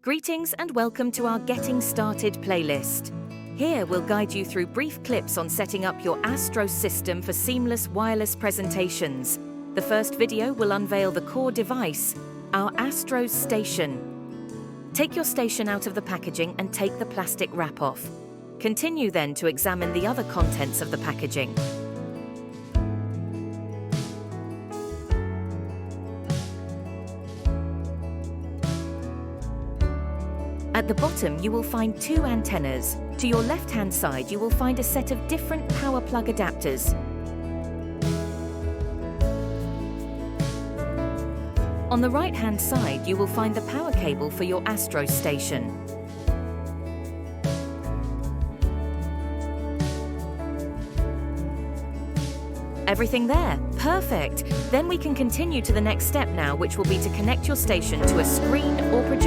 Greetings and welcome to our Getting Started playlist. Here we'll guide you through brief clips on setting up your Astros system for seamless wireless presentations. The first video will unveil the core device, our Astros station. Take your station out of the packaging and take the plastic wrap off. Continue then to examine the other contents of the packaging. At the bottom, you will find two antennas. To your left-hand side, you will find a set of different power plug adapters. On the right-hand side, you will find the power cable for your Astros station. Everything there. Perfect. Then we can continue to the next step now, which will be to connect your station to a screen or projector.